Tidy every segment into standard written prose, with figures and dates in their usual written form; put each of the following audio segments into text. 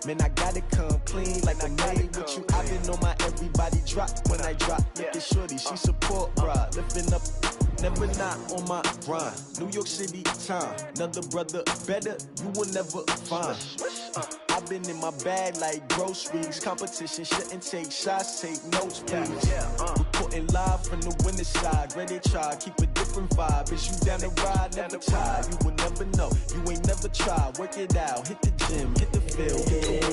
Man, I gotta come clean like I'm made with you. I've been on my everybody drop when I drop. Look at shorty, she support ride, lifting up. Never not on my grind. New York City time. Another brother better, you will never find. I've been in my bag like groceries. Competition shouldn't take shots, take notes, please. Reporting live from the winning side. Ready to try, keep a different vibe. Is you down the ride, never tired. You will never know, you ain't never tried. Work it out, hit the gym, hit the field.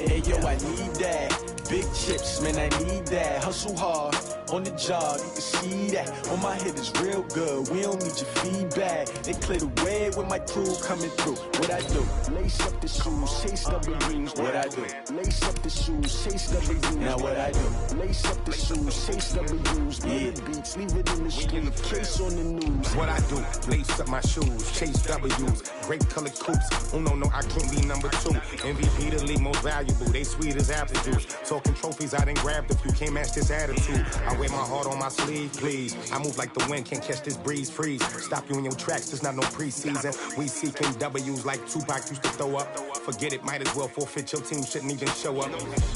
Hey yo, I need that. Big chips, man, I need that. Hustle hard, on the job, you can see that. On my head is real good, we don't need your feedback. They clear the way with my crew coming through. What I do? Lace up the shoes, chase W's. What I do? Lace up the shoes, chase W's. Now what I do? Lace up the shoes, chase W's. Yeah, beats, leave it in the street, case on the news. What I do? Lace up my shoes, chase W's. Great colored coops. Oh no, I can't be number 2. MVP the league most valuable. They sweet as apple juice. Talking trophies, I didn't grab the few. Can't match this attitude. I wear my heart on my sleeve, please. I move like the wind, can't catch this breeze, freeze. Stop you in your tracks, there's not no preseason. We seeking W's like Tupac used to throw up. Forget it, might as well forfeit. Your team shouldn't even show up.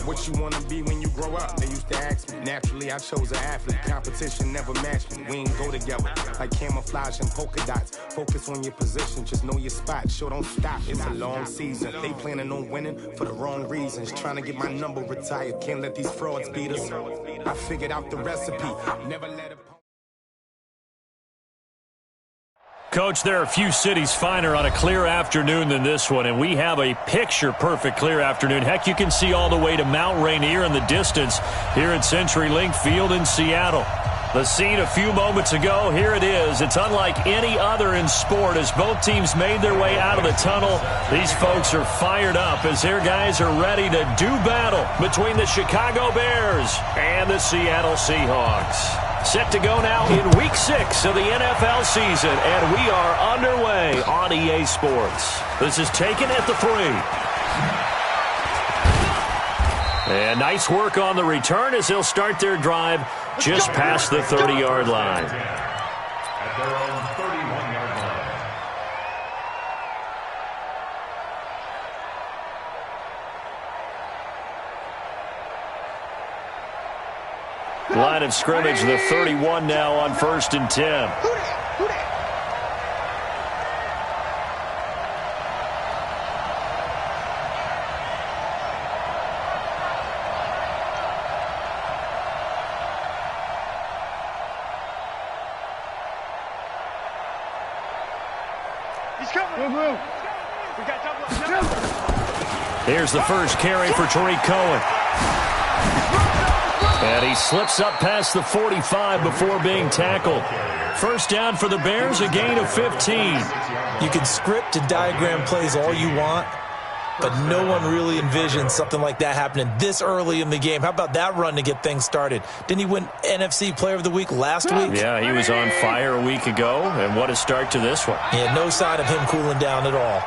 What you wanna be when you grow up? They used to ask me. Naturally, I chose an athlete. Competition never matched me. We ain't go together like camouflage and polka dots. Focus on your position, just know your spot. Sure, don't stop. It's a long season. They planning on winning for the wrong reasons. Trying to get my number retired. Can't let these frauds beat us. I figured out the recipe. Never let it. Coach, there are a few cities finer on a clear afternoon than this one, and we have a picture-perfect clear afternoon. Heck, you can see all the way to Mount Rainier in the distance here at CenturyLink Field in Seattle. The scene a few moments ago, here it is. It's unlike any other in sport as both teams made their way out of the tunnel. These folks are fired up as their guys are ready to do battle between the Chicago Bears and the Seattle Seahawks. Set to go now in Week 6 of the NFL season, and we are underway on EA Sports. This is taken at the 3. And nice work on the return as they'll start their drive just past the 30-yard line. At their own 31-yard line. Line of scrimmage, the 31 now on 1st and 10. Here's the first carry for Tariq Cohen. And he slips up past the 45 before being tackled. First down for the Bears, a gain of 15. You can script and diagram plays all you want, but no one really envisioned something like that happening this early in the game. How about that run to get things started? Didn't he win NFC Player of the Week last week? Yeah, he was on fire a week ago, and what a start to this one. Yeah, no sign of him cooling down at all.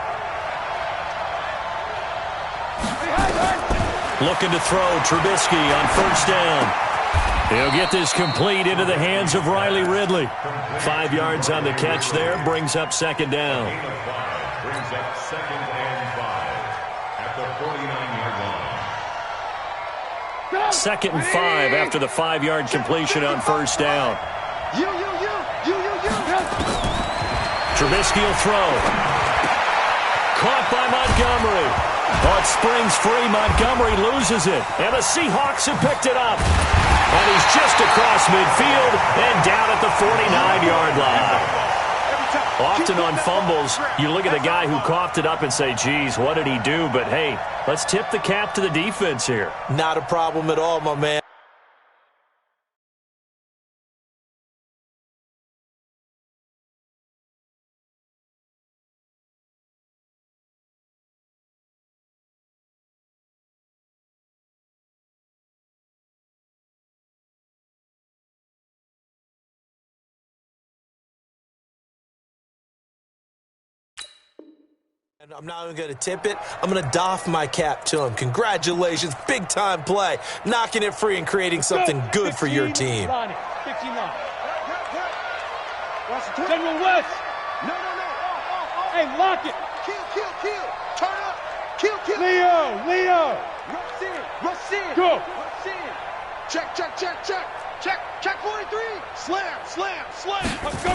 Looking to throw, Trubisky on first down. He'll get this complete into the hands of Riley Ridley. 5 yards on the catch there, brings up second down. Brings up 2nd and 5 at the 49-yard line. 2nd and 5 after the 5-yard completion on first down. Trubisky will throw. Caught by Montgomery. Oh, it springs free. Montgomery loses it. And the Seahawks have picked it up. And he's just across midfield and down at the 49-yard line. Often on fumbles, you look at the guy who coughed it up and say, geez, what did he do? But, hey, let's tip the cap to the defense here. Not a problem at all, my man. I'm not even going to tip it. I'm going to doff my cap to him. Congratulations. Big-time play. Knocking it free and creating something good for your team. 15 line. General West. No. Hey, lock it. Kill. Turn up. Kill. Leo. Go. Check, check, check, check. Check 43. Slam, slam, slam. Let's go.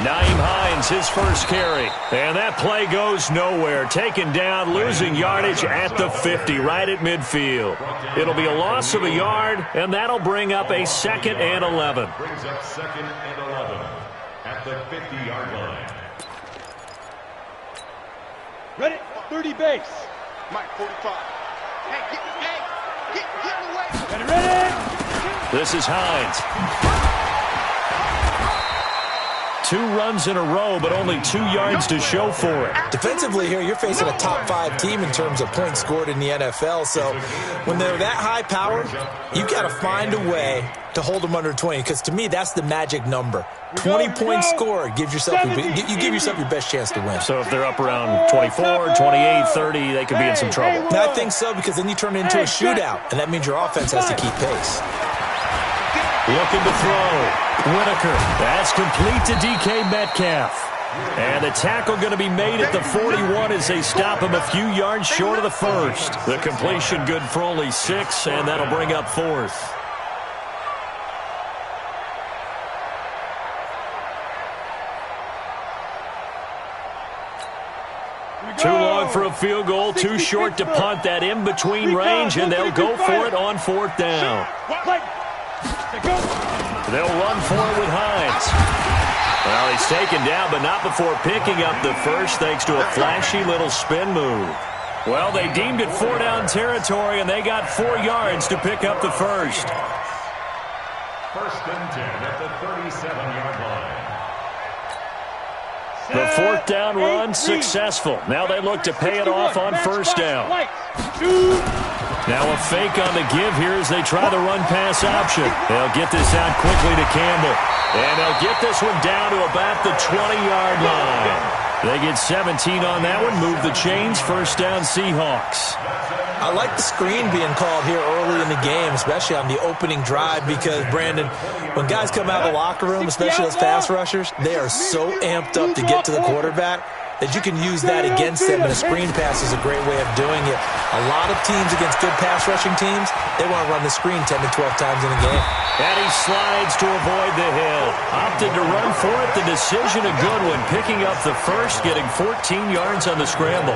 Naeem Hines, his first carry. And that play goes nowhere. Taken down, losing yardage at the 50, right at midfield. It'll be a loss of a yard, and that'll bring up a 2nd and 11. Brings up 2nd and 11 at the 50-yard line. Ready? 30 base. Mike, 45. Hey, get in the way. Ready? This is Hines. 2 runs in a row, but only 2 yards to show for it. Defensively here, you're facing a top 5 team in terms of points scored in the NFL. So when they're that high powered, you've got to find a way to hold them under 20. Because to me, that's the magic number. 20 points scored gives yourself you give yourself your best chance to win. So if they're up around 24, 28, 30, they could be in some trouble. And I think so, because then you turn it into a shootout, and that means your offense has to keep pace. Looking to throw. Whitaker. That's complete to DK Metcalf. And the tackle going to be made at the 41 as they stop him a few yards short of the first. The completion good for only 6, and that'll bring up 4th. Too long for a field goal, too short to punt. That in-between range, and they'll go for it on 4th down. They'll run for it with Hines. Well, he's taken down, but not before picking up the first, thanks to a flashy little spin move. Well, they deemed it 4-down territory, and they got 4 yards to pick up the first. 1st and 10 at the 37-yard line. The 4th down run successful. Now they look to pay it off on 1st down. Now a fake on the give here as they try the run-pass option. They'll get this out quickly to Campbell. And they'll get this one down to about the 20-yard line. They get 17 on that one, move the chains, 1st down Seahawks. I like the screen being called here early in the game, especially on the opening drive, because, Brandon, when guys come out of the locker room, especially those pass rushers, they are so amped up to get to the quarterback that you can use that against them, and a screen pass is a great way of doing it. A lot of teams against good pass rushing teams, they want to run the screen 10 to 12 times in a game. And he slides to avoid the hit. Opted to run for it. The decision a good one, picking up the first, getting 14 yards on the scramble.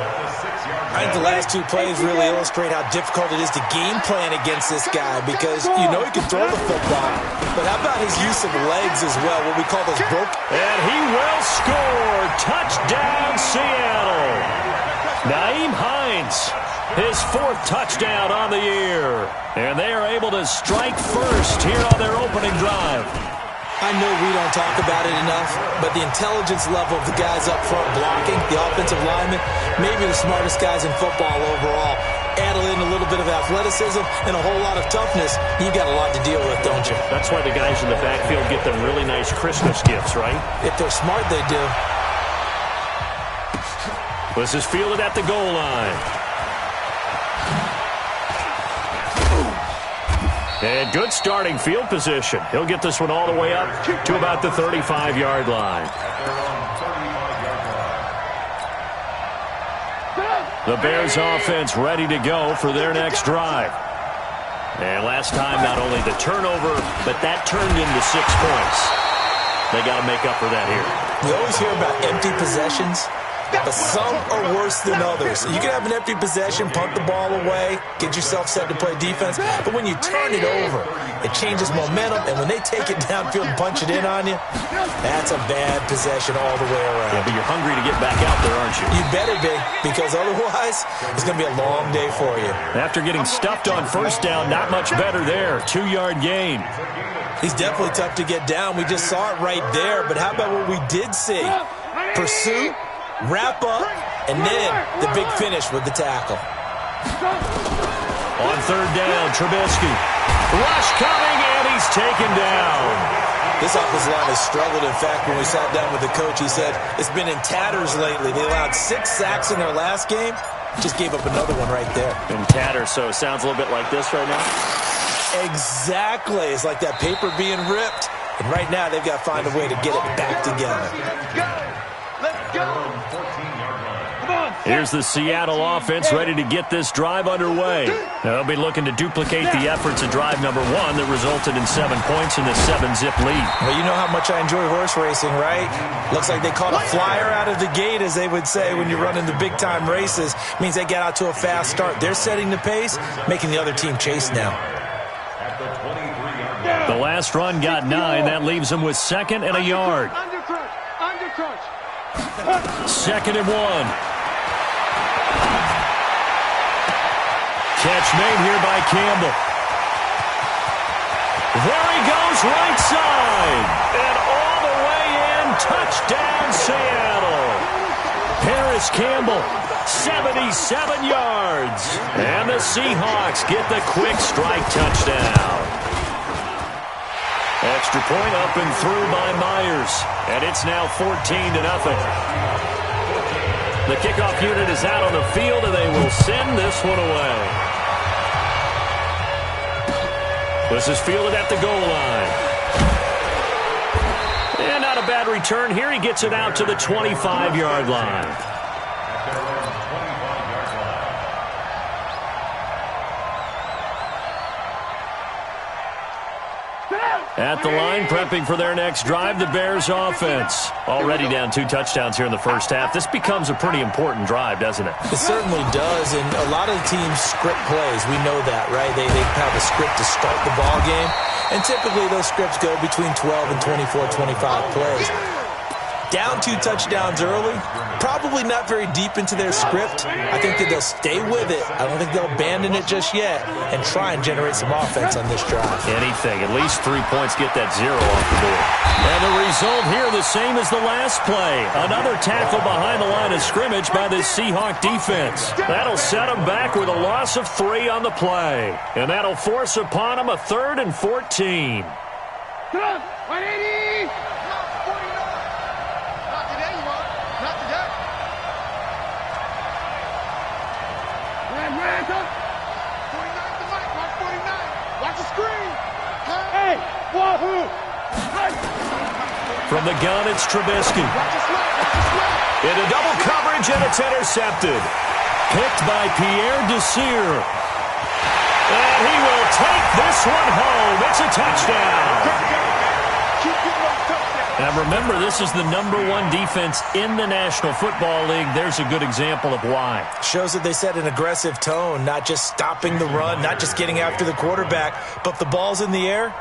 I think the last 2 plays really illustrate how difficult it is to game plan against this guy, because you know he can throw the football, but how about his use of legs as well, what we call those broke. And he will score. Touchdown, Seattle. Naeem Hines, his 4th touchdown on the year. And they are able to strike first here on their opening drive. I know we don't talk about it enough, but the intelligence level of the guys up front blocking, the offensive linemen, maybe the smartest guys in football overall. Add in a little bit of athleticism and a whole lot of toughness, you got a lot to deal with, don't you? That's why the guys in the backfield get them really nice Christmas gifts, right? If they're smart, they do. This is fielded at the goal line. And good starting field position. He'll get this one all the way up to about the 35-yard line. The Bears offense ready to go for their next drive. And last time, not only the turnover, but that turned into 6 points. They got to make up for that here. We always hear about empty possessions, but some are worse than others. You can have an empty possession, punt the ball away, get yourself set to play defense, but when you turn it over, it changes momentum, and when they take it downfield and punch it in on you, that's a bad possession all the way around. Yeah, but you're hungry to get back out there, aren't you? You better be, because otherwise, it's going to be a long day for you. After getting stuffed on 1st down, not much better there. 2-yard gain. He's definitely tough to get down. We just saw it right there, but how about what we did see? Pursuit, wrap up, and then the big finish with the tackle. On 3rd down, Trubisky. Rush coming, and he's taken down. This offensive line has struggled. In fact, when we sat down with the coach, he said it's been in tatters lately. They allowed 6 sacks in their last game. Just gave up another one right there. In tatters, so it sounds a little bit like this right now? Exactly. It's like that paper being ripped. And right now, they've got to find a way to get it back together. Let's go. Come on, Here's the Seattle offense ready to get this drive underway. They'll be looking to duplicate the efforts of drive number 1 that resulted in 7 points in the 7-zip lead. Well, you know how much I enjoy horse racing, right? Looks like they caught a flyer out of the gate, as they would say when you're running the big-time races. Means they get out to a fast start. They're setting the pace, making the other team chase now. The last run got 9. That leaves them with 2nd and a yard. Undercrunch. 2nd and 1. Catch made here by Campbell. There he goes, right side. And all the way in, touchdown Seattle. Paris Campbell, 77 yards. And the Seahawks get the quick strike touchdown. Extra point up and through by Myers. And it's now 14-0. The kickoff unit is out on the field, and they will send this one away. This is fielded at the goal line. And not a bad return here. He gets it out to the 25-yard line. At the line, prepping for their next drive, the Bears offense. Already down 2 touchdowns here in the first half. This becomes a pretty important drive, doesn't it? It certainly does, and a lot of the teams script plays. We know that, right? They have a script to start the ball game, and typically those scripts go between 12 and 24, 25 plays. Down 2 touchdowns early, probably not very deep into their script. I think that they'll stay with it. I don't think they'll abandon it just yet and try and generate some offense on this drive. Anything. At least 3 points get that 0 off the board. And the result here the same as the last play. Another tackle behind the line of scrimmage by the Seahawk defense. That'll set them back with a loss of 3 on the play. And that'll force upon them a 3rd and 14. 180! From the gun, it's Trubisky. Into double coverage, and it's intercepted. Picked by Pierre Desir. And he will take this one home. It's a touchdown. And remember, this is the #1 defense in the National Football League. There's a good example of why. Shows that they set an aggressive tone, not just stopping the run, not just getting after the quarterback, but if the ball's in the air,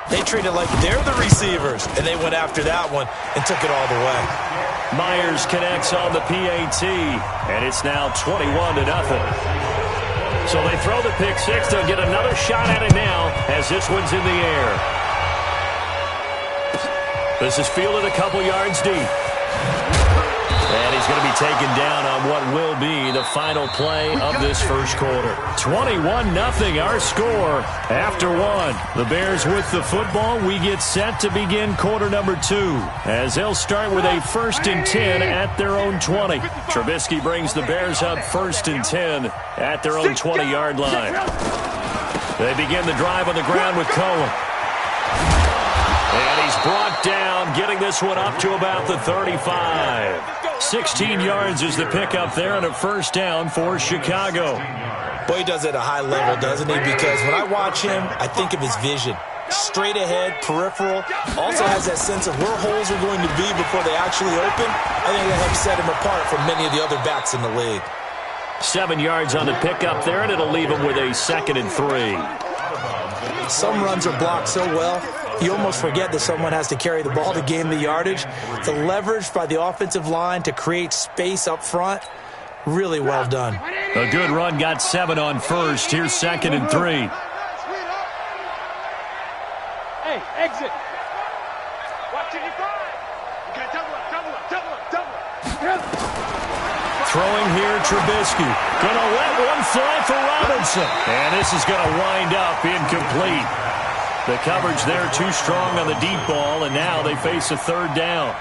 they treat it like they're the receivers, and they went after that one and took it all the way. Myers connects on the PAT, and it's now 21-0. So they throw the pick 6. They'll get another shot at it now as this one's in the air. This is fielded a couple yards deep. And he's going to be taken down on what will be the final play of this first quarter. 21-0 our score after 1. The Bears with the football. We get set to begin quarter number 2 as they'll start with a 1st and 10 at their own 20. Trubisky brings the Bears up 1st and 10 at their own 20-yard line. They begin the drive on the ground with Cohen. And he's brought down, getting this one up to about the 35. 16 yards is the pickup there and a 1st down for Chicago. Boy, he does it at a high level, doesn't he? Because when I watch him, I think of his vision. Straight ahead, peripheral. Also has that sense of where holes are going to be before they actually open. I think that helps set him apart from many of the other backs in the league. 7 yards on the pickup there, and it'll leave him with a 2nd and 3. Some runs are blocked so well, you almost forget that someone has to carry the ball to gain the yardage. The leverage by the offensive line to create space up front, really well done. A good run, got 7 on 1st. Here's 2nd and 3. Hey, exit. Watch it, you got double up. Throwing here, Trubisky. Gonna let one fly for Robinson. And this is gonna wind up incomplete. The coverage there too strong on the deep ball, and now they face a 3rd down.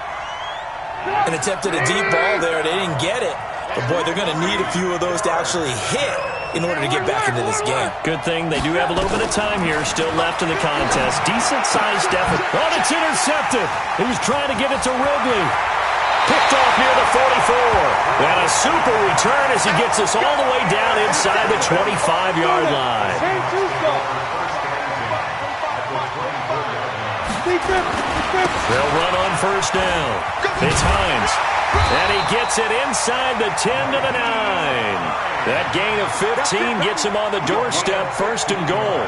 An attempt at a deep ball there. They didn't get it. But, boy, they're going to need a few of those to actually hit in order to get back into this game. Good thing they do have a little bit of time here still left in the contest. Decent-sized effort. Oh, it's intercepted. He was trying to get it to Ridley. Picked off near the 44. And a super return as he gets us all the way down inside the 25-yard line. They'll run on first down. It's Hines. And he gets it inside the 10 to the 9. That gain of 15 gets him on the doorstep, first and goal.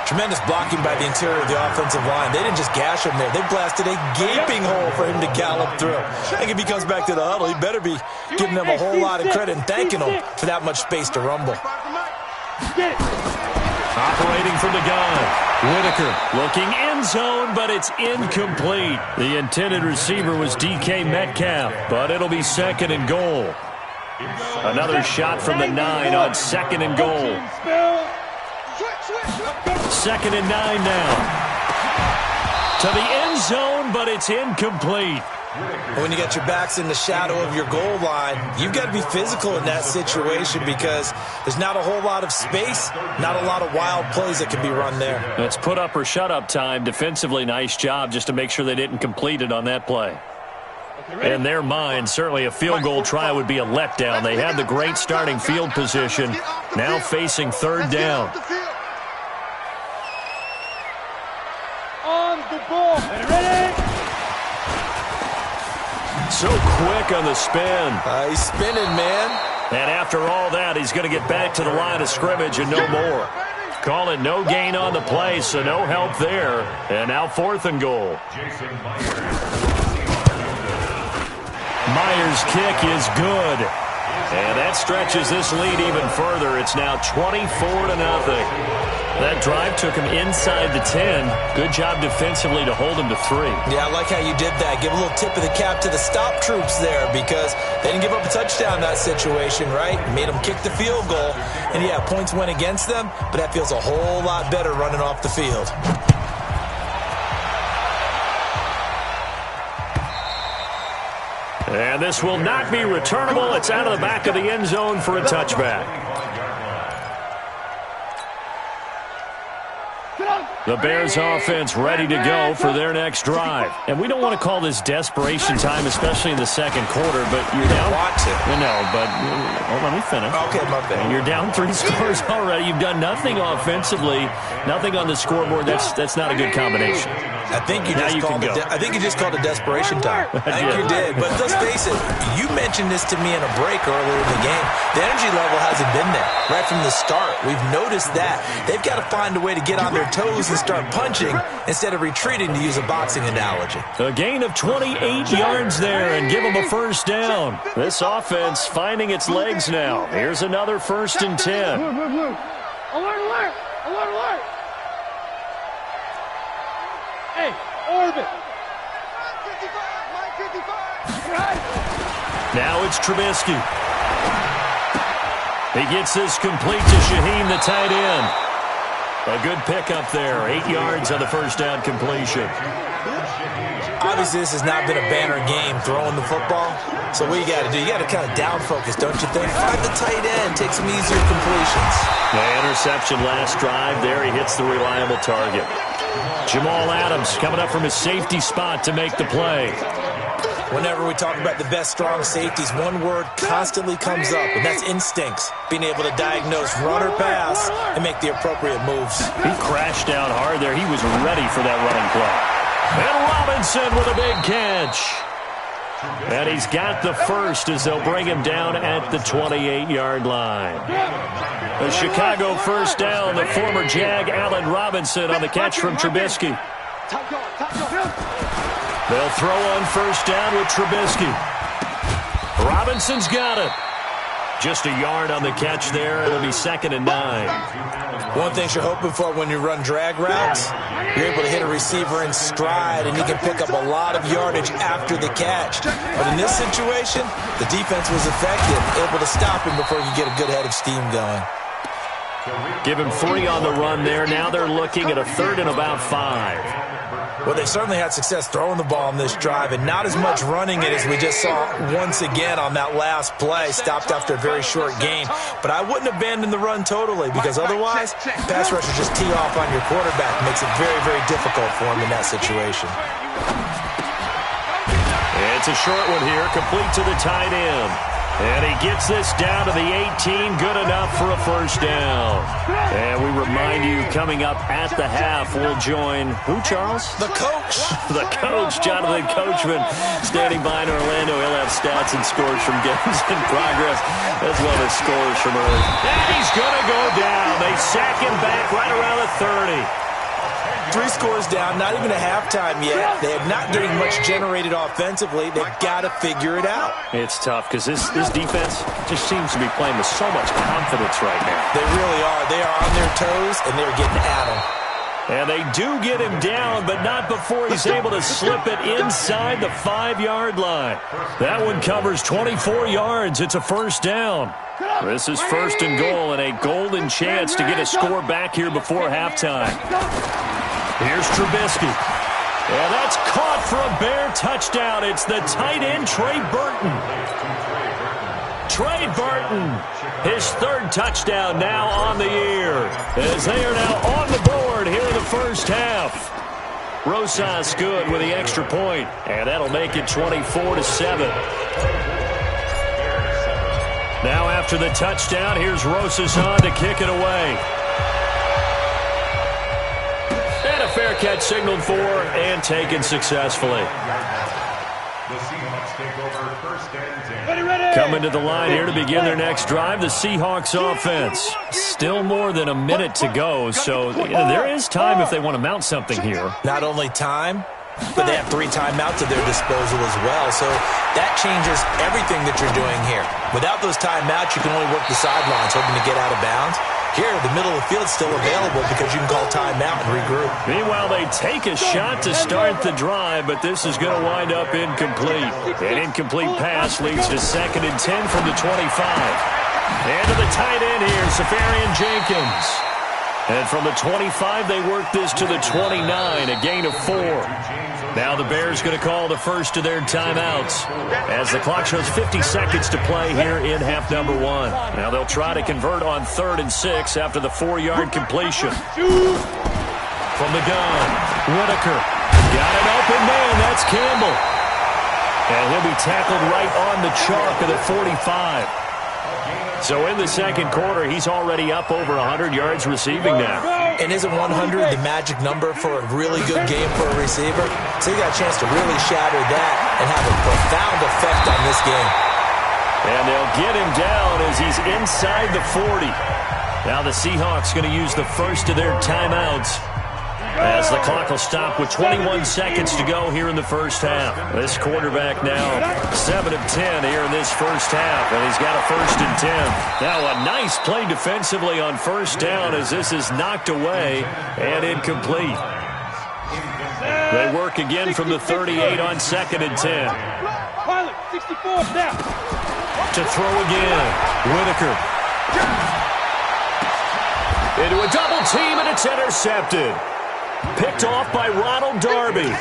Tremendous blocking by the interior of the offensive line. They didn't just gash him there. They blasted a gaping hole for him to gallop through. I think if he comes back to the huddle, he better be giving them a whole lot of credit and thanking them for that much space to rumble. Operating from the gun. Whitaker looking end zone, but it's incomplete. The intended receiver was DK Metcalf, but it'll be second and goal. Another shot from the 9 on second and goal. Second and 9 now. To the end zone, but it's incomplete. When you got your backs in the shadow of your goal line, you've got to be physical in that situation because there's not a whole lot of space, not a lot of wild plays that can be run there. That's put up or shut up time. Defensively, nice job just to make sure they didn't complete it on that play. In their mind, certainly a field goal try would be a letdown. They had the great starting field position, now facing third down. On the ball. Ready? So quick on the spin. He's spinning, man. And after all that, he's going to get back to the line of scrimmage and no more. Call it no gain on the play, so no help there. And now fourth and goal. Myers' kick is good. And that stretches this lead even further. It's now 24-0. That drive took him inside the 10. Good job defensively to hold him to 3. Yeah, I like how you did that. Give a little tip of the cap to the stop troops there because they didn't give up a touchdown in that situation, right? Made them kick the field goal. And, yeah, points went against them, but that feels a whole lot better running off the field. And this will not be returnable. It's out of the back of the end zone for a touchback. The Bears offense ready to go for their next drive. And we don't want to call this desperation time, especially in the second quarter, but you're down. Want to. No, but let me finish. Okay, my bad. You're down 3 scores already. You've done nothing offensively, nothing on the scoreboard. That's not a good combination. I think you just called it desperation time. I think you did. But let's face it, you mentioned this to me in a break earlier in the game. The energy level hasn't been there right from the start. We've noticed that. They've got to find a way to get on their toes and start punching instead of retreating, to use a boxing analogy. A gain of 28 yards there and give them a first down. This offense finding its legs now. Here's another 1st and 10. Alert, alert! Alert, alert! Hey, orbit! Line 55! Now it's Trubisky. He gets this complete to Shaheen, the tight end. A good pickup there. 8 yards on the first down completion. Obviously, this has not been a banner game throwing the football. So what you got to do, you got to kind of down focus, don't you think? Find the tight end, take some easier completions. The interception last drive there. He hits the reliable target. Jamal Adams coming up from his safety spot to make the play. Whenever we talk about the best strong safeties, one word constantly comes up, and that's instincts. Being able to diagnose run or pass and make the appropriate moves. He crashed out hard there. He was ready for that running play. And Robinson with a big catch. And he's got the first as they'll bring him down at the 28-yard line. A Chicago first down. The former Jag, Allen Robinson, on the catch from Trubisky. They'll throw on first down with Trubisky. Robinson's got it. Just a yard on the catch there. It'll be 2nd and 9. One thing you're hoping for when you run drag routes, you're able to hit a receiver in stride, and you can pick up a lot of yardage after the catch. But in this situation, the defense was effective, able to stop him before you get a good head of steam going. Give him 3 on the run there. Now they're looking at a 3rd and about 5. Well, they certainly had success throwing the ball on this drive, and not as much running it as we just saw once again on that last play. Stopped after a very short gain. But I wouldn't abandon the run totally, because otherwise, pass rushers just tee off on your quarterback. Makes it very, very difficult for him in that situation. It's a short one here, complete to the tight end. And he gets this down to the 18, good enough for a first down. And we remind you, coming up at the half, we'll join, who, Charles? The coach. The coach, Jonathan Coachman, standing by in Orlando. He'll have stats and scores from games in progress, as well as scores from early. And he's going to go down. They sack him back right around the 30. 3 scores down, not even a halftime yet. They're not getting much generated offensively. They've got to figure it out. It's tough because this defense just seems to be playing with so much confidence right now. They really are. They are on their toes, and they're getting at them. And they do get him down, but not before he's able to slip it inside the 5-yard line. That one covers 24 yards. It's a first down. This is first and goal, and a golden chance to get a score back here before halftime. Here's Trubisky. And that's caught for a Bear touchdown. It's the tight end, Trey Burton. Trey Burton, his 3rd touchdown now on the year, as they are now on the board here in the first half. Rosas good with the extra point, and that'll make it 24-7. Now after the touchdown, here's Rosas on to kick it away. And a fair catch signaled for and taken successfully. The Seahawks take over first and 10. Coming to the line here to begin their next drive, the Seahawks offense. Still more than a minute to go, so there is time if they want to mount something here. Not only time, but they have 3 timeouts at their disposal as well, so that changes everything that you're doing here. Without those timeouts, you can only work the sidelines, hoping to get out of bounds. Here, the middle of the field is still available because you can call timeout and regroup. Meanwhile, they take a shot to start the drive, but this is going to wind up incomplete. An incomplete pass leads to 2nd and 10 from the 25. And to the tight end here, Safarian Jenkins. And from the 25, they work this to the 29, a gain of 4. Now the Bears going to call the first of their timeouts as the clock shows 50 seconds to play here in half number 1. Now they'll try to convert on 3rd and 6 after the 4-yard completion. From the gun, Whitaker. Got an open man, that's Campbell. And he'll be tackled right on the chalk of the 45. So in the second quarter, he's already up over 100 yards receiving now. And isn't 100 the magic number for a really good game for a receiver? So you got a chance to really shatter that and have a profound effect on this game. And they'll get him down as he's inside the 40. Now the Seahawks going to use the first of their timeouts, as the clock will stop with 21 seconds to go here in the first half. This quarterback now 7 of 10 here in this first half, and he's got a 1st and 10. Now a nice play defensively on first down as this is knocked away and incomplete. They work again from the 38 on 2nd and 10. Pilot, 64 now. To throw again, Whitaker. Into a double team, and it's intercepted. Picked off by Ronald Darby. You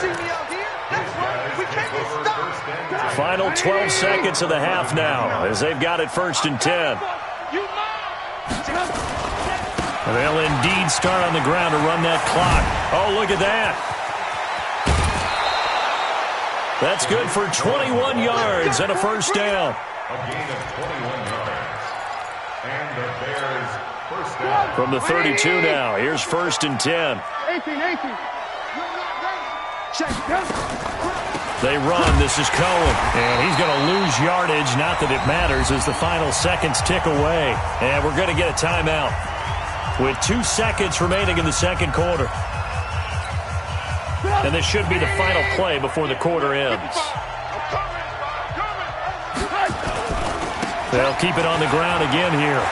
see me out here? That's right. We can't be stopped. Final 12 seconds of the half now as they've got it 1st and 10. And they'll indeed start on the ground to run that clock. Oh, look at that. That's good for 21 yards and a first down. A gain of 21 yards. And the Bears first down. From the 32 now, here's 1st and 10. 18. They run. This is Cohen. And he's going to lose yardage. Not that it matters as the final seconds tick away. And we're going to get a timeout with 2 seconds remaining in the second quarter. And this should be the final play before the quarter ends. They'll keep it on the ground again here.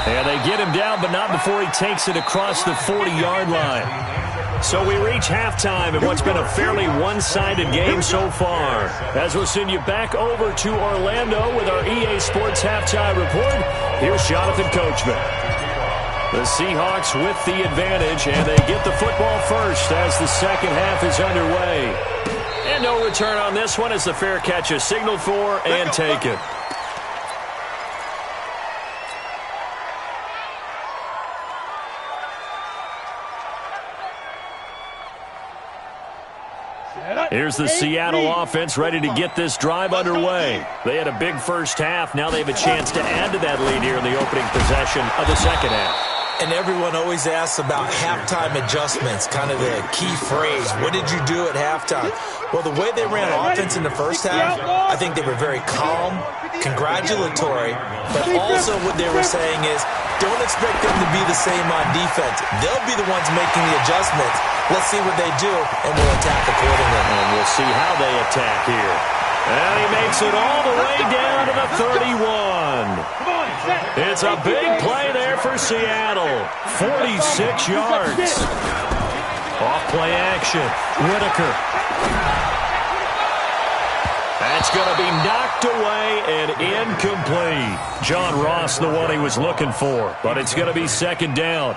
And they get him down, but not before he takes it across the 40-yard line. So we reach halftime in what's been a fairly one-sided game so far. As we'll send you back over to Orlando with our EA Sports Halftime Report, here's Jonathan Coachman. The Seahawks with the advantage, and they get the football first as the second half is underway. And no return on this one as the fair catch is signaled for and taken. Set up. Here's the Seattle offense ready to get this drive underway. They had a big first half. Now they have a chance to add to that lead here in the opening possession of the second half. And everyone always asks about halftime adjustments, kind of the key phrase. What did you do at halftime? Well, the way they ran offense in the first half, I think they were very calm, congratulatory, but also what they were saying is don't expect them to be the same on defense. They'll be the ones making the adjustments. Let's see what they do, and we'll attack accordingly. And we'll see how they attack here. And he makes it all the way down to the 31. It's a big play there for Seattle. 46 yards. Off-play action. Whitaker. That's going to be knocked away and incomplete. John Ross, the one he was looking for, but it's going to be second down.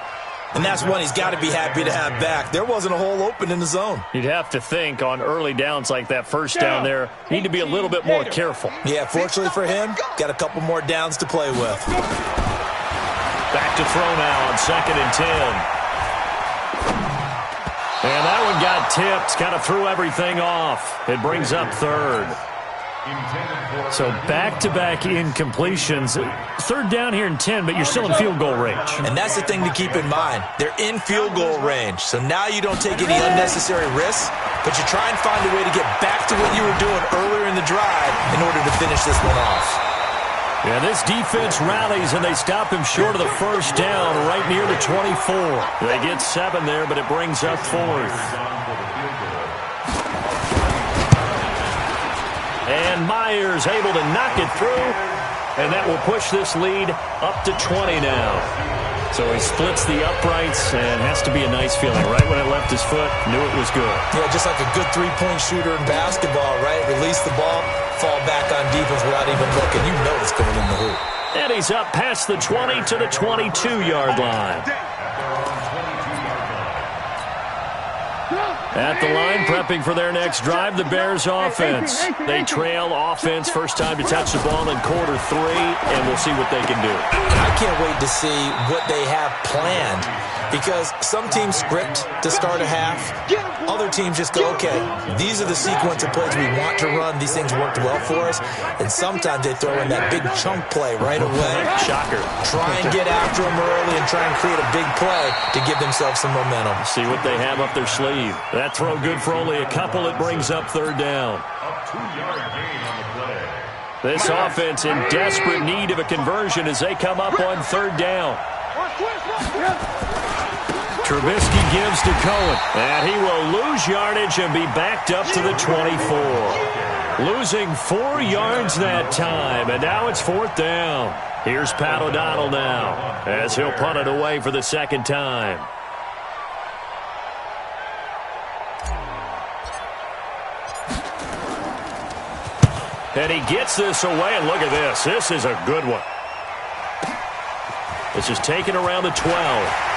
And that's one he's got to be happy to have back. There wasn't a hole open in the zone. You'd have to think on early downs like that first down there, you need to be a little bit more careful. Yeah, fortunately for him, got a couple more downs to play with. Back to throw now on 2nd and 10. And that one got tipped, kind of threw everything off. It brings up third. So back-to-back incompletions. Third down here in 10, but you're still in field goal range. And that's the thing to keep in mind. They're in field goal range. So now you don't take any unnecessary risks, but you try and find a way to get back to what you were doing earlier in the drive in order to finish this one off. Yeah, this defense rallies, and they stop him short of the first down right near the 24. They get 7 there, but it brings up 4th. And Myers able to knock it through, and that will push this lead up to 20 now. So he splits the uprights, and has to be a nice feeling. Right when it left his foot, knew it was good. Yeah, just like a good three-point shooter in basketball, right? Release the ball, fall back on defense without even looking. You know it's going in the hoop. And he's up past the 20 to the 22-yard line. At the line, prepping for their next drive, the Bears offense. They trail offense, first time to touch the ball in quarter 3, and we'll see what they can do. I can't wait to see what they have planned, because some teams script to start a half. Other teams just go, okay, these are the sequence of plays we want to run. These things worked well for us. And sometimes they throw in that big chunk play right away. Shocker. Try and get after them early and try and create a big play to give themselves some momentum. See what they have up their sleeve. That throw good for only a couple. It brings up third down. A 2-yard gain on the play. This offense in desperate need of a conversion as they come up on third down. Trubisky gives to Cohen, and he will lose yardage and be backed up to the 24. Losing 4 yards that time, and now it's fourth down. Here's Pat O'Donnell now, as he'll punt it away for the second time. And he gets this away, and look at this. This is a good one. This is taken around the 12.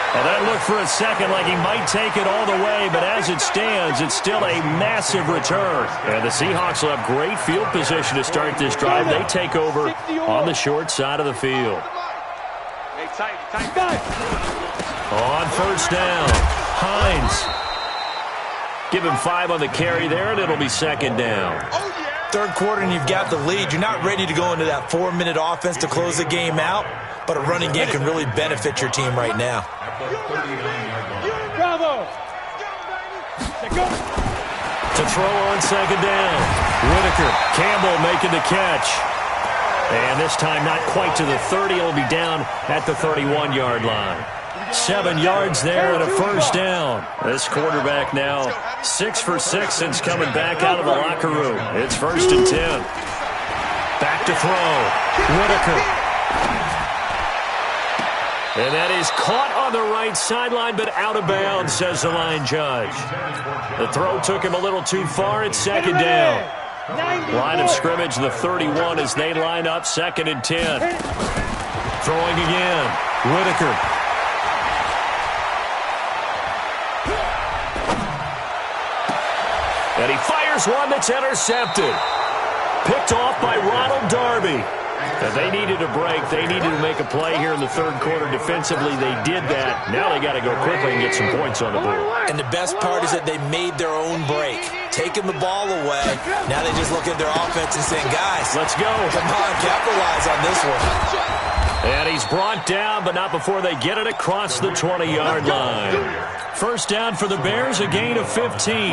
And that looked for a second like he might take it all the way, but as it stands, it's still a massive return. And the Seahawks will have great field position to start this drive. They take over on the short side of the field. On first down, Hines. Give him 5 on the carry there, and it'll be second down. Third quarter, and you've got the lead. You're not ready to go into that 4-minute offense to close the game out, but a running game can really benefit your team right now. Bravo! To throw on second down. Whitaker, Campbell making the catch. And this time not quite to the 30. It'll be down at the 31-yard line. 7 yards there and a first down. This quarterback now 6 for 6 since coming back out of the locker room. It's first and 10. Back to throw. Whitaker. And that is caught on the right sideline, but out of bounds, says the line judge. The throw took him a little too far. It's second down. Line of scrimmage, the 31 as they line up, second and 10. Throwing again. Whitaker. And he fires one that's intercepted. Picked off by Ronald Darby. If they needed a break, they needed to make a play here in the third quarter defensively. They did that. Now they got to go quickly and get some points on the board. And the best part is that they made their own break, taking the ball away. Now they just look at their offense and saying, guys, let's go. Come on, capitalize on this one. And he's brought down, but not before they get it across the 20-yard line. First down for the Bears, a gain of 15.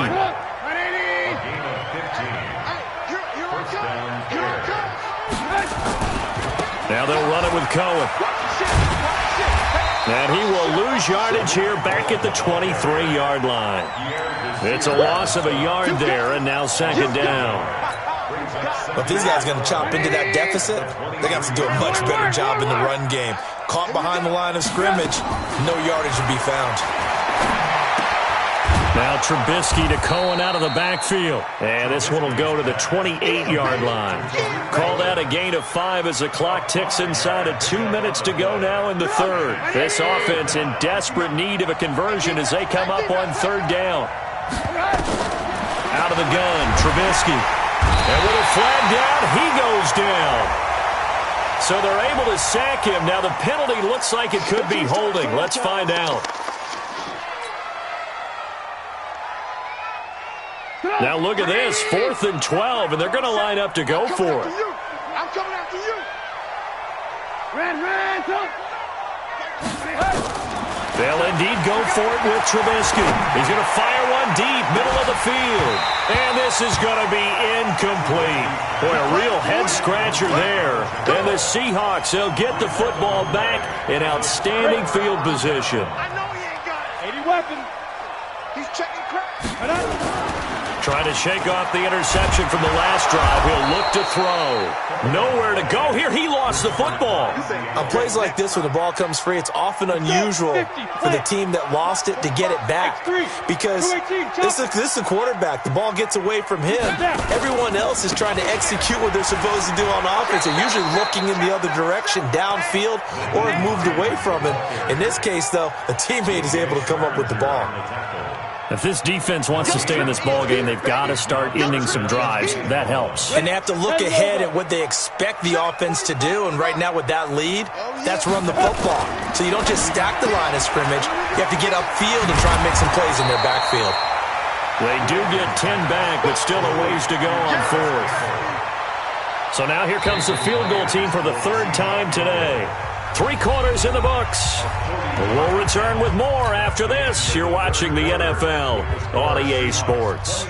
Now they'll run it with Cohen. And he will lose yardage here back at the 23-yard line. It's a loss of a yard there, and now second down. Well, if these guys are going to chop into that deficit, they're going to have to do a much better job in the run game. Caught behind the line of scrimmage, no yardage to be found. Now Trubisky to Cohen out of the backfield. And this one will go to the 28-yard line. Call that a gain of 5 as the clock ticks inside of 2 minutes to go now in the third. This offense in desperate need of a conversion as they come up on third down. Out of the gun, Trubisky. And with a flag down, he goes down. So they're able to sack him. Now the penalty looks like it could be holding. Let's find out. Now look at this, 4th and 12, and they're going to line up to go for it. I'm coming after you. Ran, They'll indeed go for it with Trubisky. He's going to fire one deep, middle of the field. And this is going to be incomplete. Boy, a real head-scratcher there. And the Seahawks, they'll get the football back in outstanding field position. I know he ain't got it. 80 weapon. He's checking cracks. Trying to shake off the interception from the last drive. He'll look to throw. Nowhere to go here. He lost the football. On plays like this, when the ball comes free, it's often unusual for the team that lost it to get it back. Because this is a quarterback. The ball gets away from him. Everyone else is trying to execute what they're supposed to do on offense. They're usually looking in the other direction, downfield, or have moved away from him. In this case, though, a teammate is able to come up with the ball. If this defense wants to stay in this ballgame, they've got to start ending some drives. That helps. And they have to look ahead at what they expect the offense to do. And right now with that lead, that's run the football. So you don't just stack the line of scrimmage. You have to get upfield and try and make some plays in their backfield. They do get 10 back, but still a ways to go on 4th. So now here comes the field goal team for the 3rd time today. 3 quarters in the books. We'll return with more after this. You're watching the NFL on EA Sports.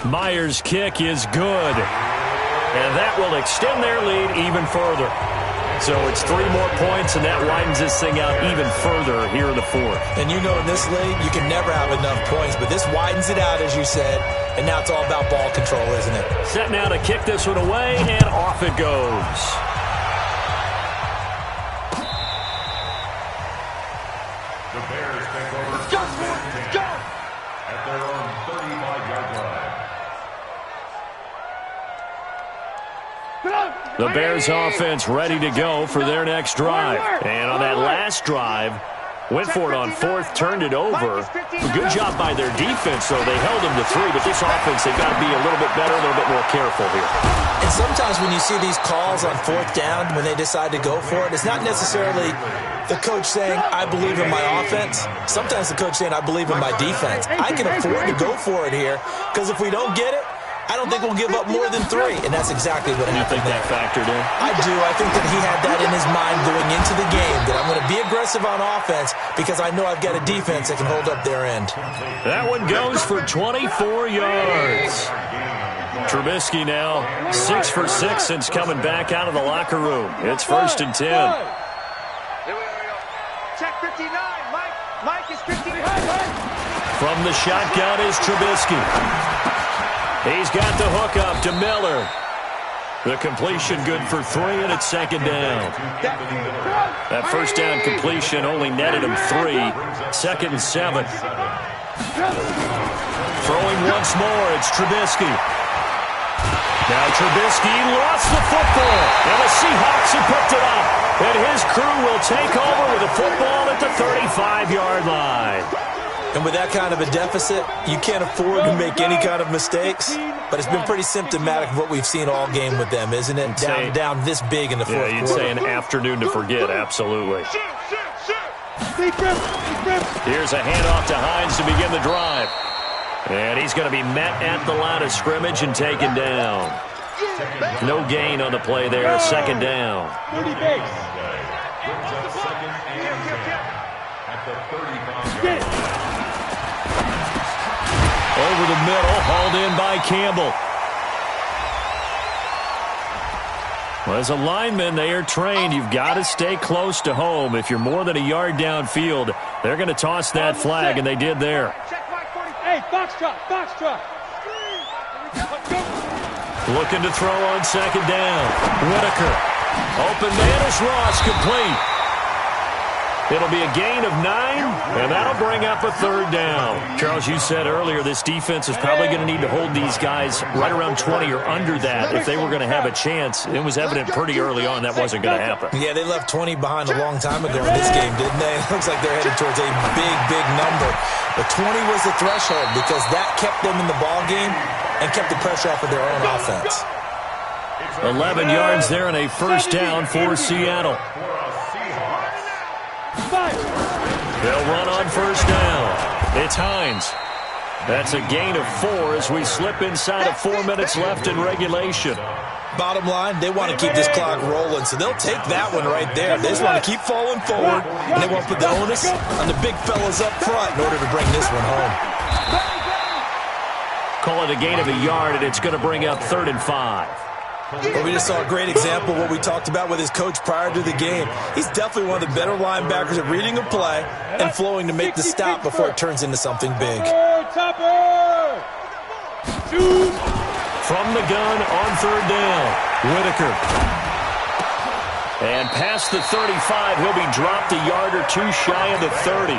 Myers' kick is good. And that will extend their lead even further. So it's 3 more points, and that widens this thing out even further here in the 4th. And you know in this league, you can never have enough points, but this widens it out, as you said, and now it's all about ball control, isn't it? Set now to kick this one away, and off it goes. The Bears take over at their own 35-yard line. The Bears offense ready to go for their next drive. And on that last drive, went for it on 4th, turned it over. Good job by their defense, though. They held them to 3, but this offense, they've got to be a little bit better, a little bit more careful here. And sometimes when you see these calls on 4th down, when they decide to go for it, it's not necessarily the coach saying, I believe in my offense. Sometimes the coach saying, I believe in my defense. I can afford to go for it here, because if we don't get it, I don't think we'll give up more than 3, and that's exactly what happened. You think that factored in? I do. I think that he had that in his mind going into the game, that I'm going to be aggressive on offense because I know I've got a defense that can hold up their end. That one goes for 24 yards. Trubisky now 6 for 6 since coming back out of the locker room. It's 1st and 10. Check 59. Mike is 59. From the shotgun is Trubisky. He's got the hook up to Miller. The completion good for 3, and it's 2nd down. That 1st down completion only netted him 3. 2nd and 7. Throwing once more, it's Trubisky. Now Trubisky lost the football, and the Seahawks have picked it up. And his crew will take over with the football at the 35-yard line. And with that kind of a deficit, you can't afford to make any kind of mistakes. But it's been pretty symptomatic of what we've seen all game with them, isn't it? Down this big in the fourth quarter. You'd say an afternoon to forget, absolutely. Here's a handoff to Hines to begin the drive. And he's going to be met at the line of scrimmage and taken down. No gain on the play there, second down. 30 base. Over the middle, hauled in by Campbell. Well, as a lineman, they are trained. You've got to stay close to home. If you're more than a yard downfield, they're going to toss that flag, and they did there. Hey, foxtrot, foxtrot. Looking to throw on second down. Whitaker. Open man is Ross, complete. It'll be a gain of 9, and that'll bring up a third down. Charles, you said earlier this defense is probably going to need to hold these guys right around 20 or under that if they were going to have a chance. It was evident pretty early on that wasn't going to happen. Yeah, they left 20 behind a long time ago in this game, didn't they? It looks like they're headed towards a big, big number. But 20 was the threshold because that kept them in the ball game and kept the pressure off of their own offense. 11 yards there and a first down for Seattle. They'll run on first down. It's Hines. That's a gain of 4 as we slip inside of 4 minutes left in regulation. Bottom line, they want to keep this clock rolling, so they'll take that one right there. They just want to keep falling forward, and they want to put the onus on the big fellas up front in order to bring this one home. Call it a gain of a yard, and it's going to bring up 3rd and 5. Well, we just saw a great example of what we talked about with his coach prior to the game. He's definitely one of the better linebackers at reading a play and flowing to make the stop before it turns into something big. From the gun on 3rd down, Whitaker. And past the 35, he'll be dropped a yard or 2 shy of the 30.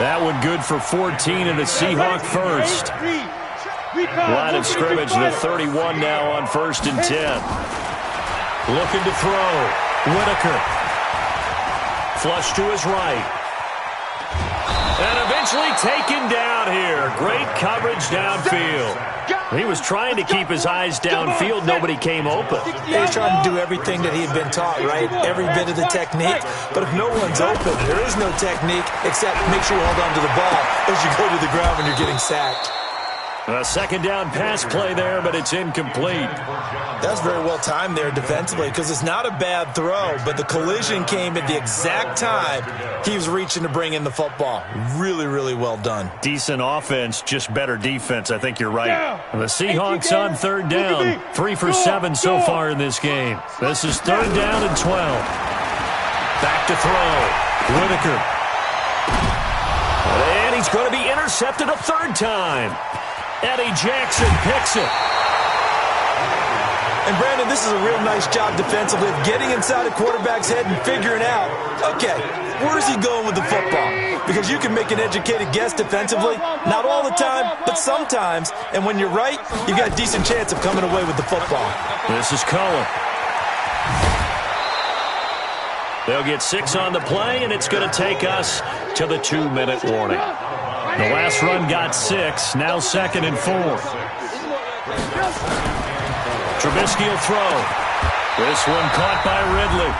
That one good for 14 and a Seahawk first. Line of scrimmage, the 31 now on 1st and 10. Looking to throw. Whitaker. Flush to his right. And eventually taken down here. Great coverage downfield. He was trying to keep his eyes downfield. Nobody came open. He was trying to do everything that he had been taught, right? Every bit of the technique. But if no one's open, there is no technique except make sure you hold on to the ball as you go to the ground when you're getting sacked. A second down pass play there, but it's incomplete. That's very well timed there defensively because it's not a bad throw, but the collision came at the exact time he was reaching to bring in the football. Really, really well done. Decent offense, just better defense. I think you're right. The Seahawks on 3rd down. 3 for 7 so far in this game. This is 3rd down and 12. Back to throw. Whitaker. And he's going to be intercepted a 3rd time. Eddie Jackson picks it. And, Brandon, this is a real nice job defensively of getting inside a quarterback's head and figuring out, okay, where's he going with the football? Because you can make an educated guess defensively, not all the time, but sometimes. And when you're right, you've got a decent chance of coming away with the football. This is Cullen. They'll get 6 on the play, and it's going to take us to the 2-minute warning. The last run got 6, now 2nd and 4. Trubisky will throw. This one caught by Ridley.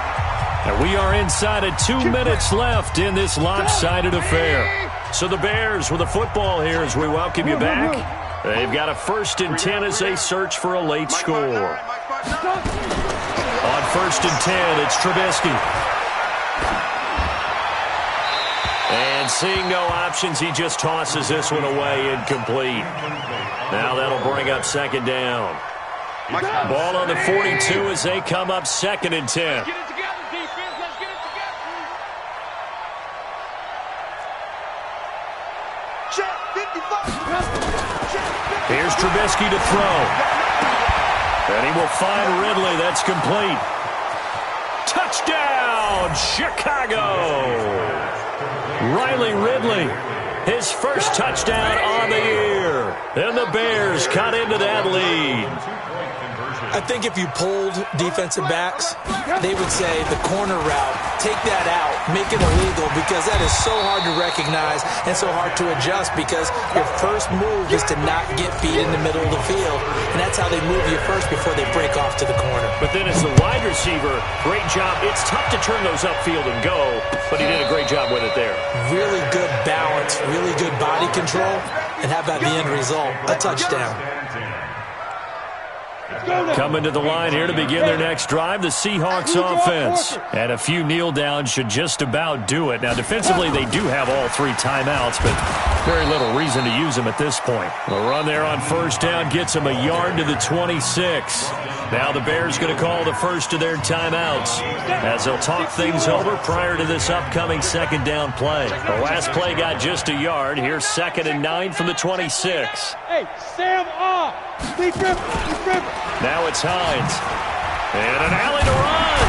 And we are inside of 2 minutes left in this lopsided affair. So the Bears with the football here as we welcome you back. They've got a 1st and 10 as they search for a late score. On 1st and 10, it's Trubisky. And seeing no options, he just tosses this one away incomplete. Now that'll bring up 2nd down. Ball on the 42 as they come up 2nd and 10. Here's Trubisky to throw. And he will find Ridley. That's complete. Touchdown, Chicago! Riley Ridley, his first touchdown on the year. And the Bears cut into that lead. I think if you polled defensive backs, they would say the corner route, take that out, make it illegal, because that is so hard to recognize and so hard to adjust, because your first move is to not get beat in the middle of the field, and that's how they move you first before they break off to the corner. But then as the wide receiver, great job. It's tough to turn those upfield and go, but he did a great job with it there. Really good balance, really good body control, and how about the end result? A touchdown. Coming to the line here to begin their next drive, the Seahawks offense. And a few kneel downs should just about do it. Now, defensively, they do have all 3 timeouts, but very little reason to use them at this point. The run there on first down gets them a yard to the 26. Now the Bears going to call the first of their timeouts as they'll talk things over prior to this upcoming second down play. The last play got just a yard. Here's 2nd and 9 from the 26. Hey, Sam off. Deep rip. Now it's Hines. And an alley to run.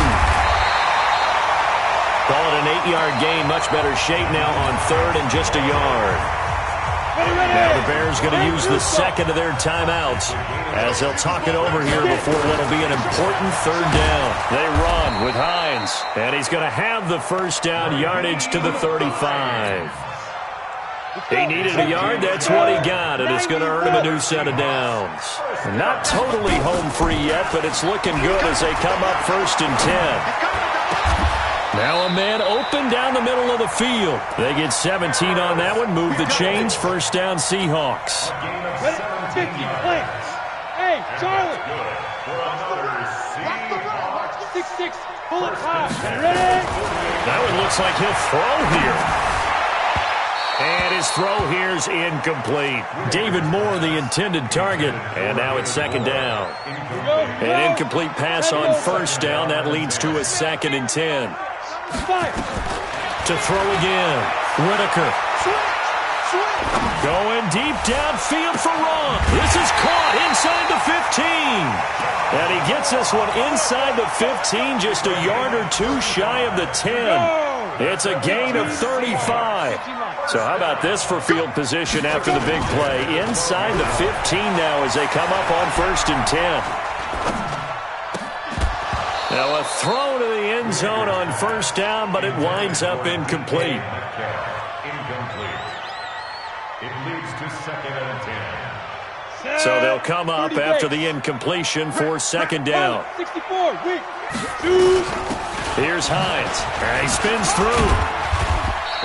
Call it an 8-yard gain. Much better shape now on 3rd and just a yard. Now the Bears going to use the second of their timeouts as they'll talk it over here before what'll be an important 3rd down. They run with Hines, and he's going to have the first down, yardage to the 35. He needed a yard. That's what he got, and it's going to earn him a new set of downs. Not totally home free yet, but it's looking good as they come up 1st and 10. Now a man open down the middle of the field. They get 17 on that one. Move the chains. First down, Seahawks. Hey, Charlie. 6-6. Pull it high. Ready? That one looks like he'll throw here. And his throw here's incomplete. David Moore, the intended target. And now it's 2nd down. An incomplete pass on first down. That leads to a 2nd and 10. To throw again. Whitaker. Going deep downfield for Ron. This is caught inside the 15. And he gets this one inside the 15, just a yard or 2 shy of the 10. It's a gain of 35. So how about this for field position after the big play? Inside the 15 now as they come up on 1st and 10. Now a throw to the end zone on first down, but it winds up incomplete. Incomplete. It leads to 2nd and 10. So they'll come up after the incompletion for 2nd down. 64, weak. Here's Hines. And he spins through.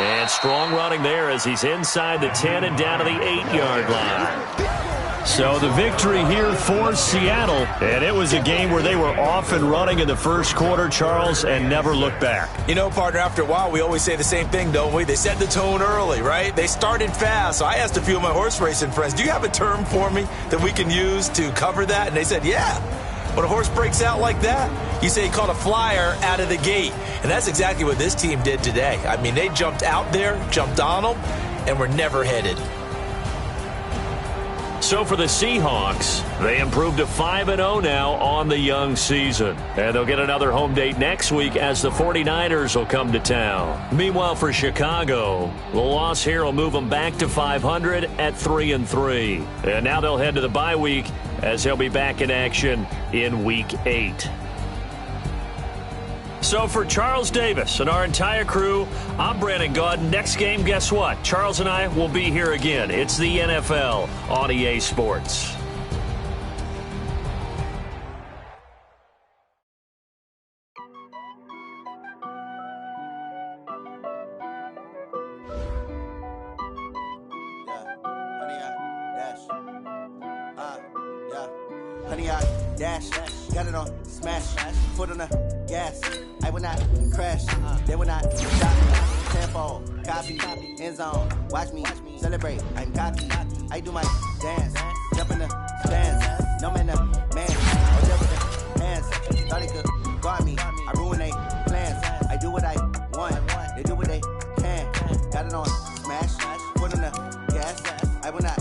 And strong running there as he's inside the 10 and down to the 8-yard line. So the victory here for Seattle. And it was a game where they were off and running in the first quarter, Charles, and never looked back. You know, partner, after a while, we always say the same thing, don't we? They set the tone early, right? They started fast. So I asked a few of my horse racing friends, do you have a term for me that we can use to cover that? And they said, yeah. When a horse breaks out like that, you say he caught a flyer out of the gate. And that's exactly what this team did today. I mean, they jumped out there, jumped on them, and were never headed. So for the Seahawks, they improved to 5-0 now on the young season. And they'll get another home date next week as the 49ers will come to town. Meanwhile, for Chicago, the loss here will move them back to 500 at 3-3. And now they'll head to the bye week as they'll be back in action in Week 8. So for Charles Davis and our entire crew, I'm Brandon Gaudin. Next game, guess what? Charles and I will be here again. It's the NFL on EA Sports. Honey, I dash, got it on smash, foot on the gas. I will not crash, they will not stop me. Tenfold, copy, end zone, watch me celebrate. I'm cocky, I do my dance, jump in the stands, no man, the man. I deal with the hands, thought they could guard me. I ruin they plans, I do what I want, they do what they can. Got it on smash, foot on the gas, I will not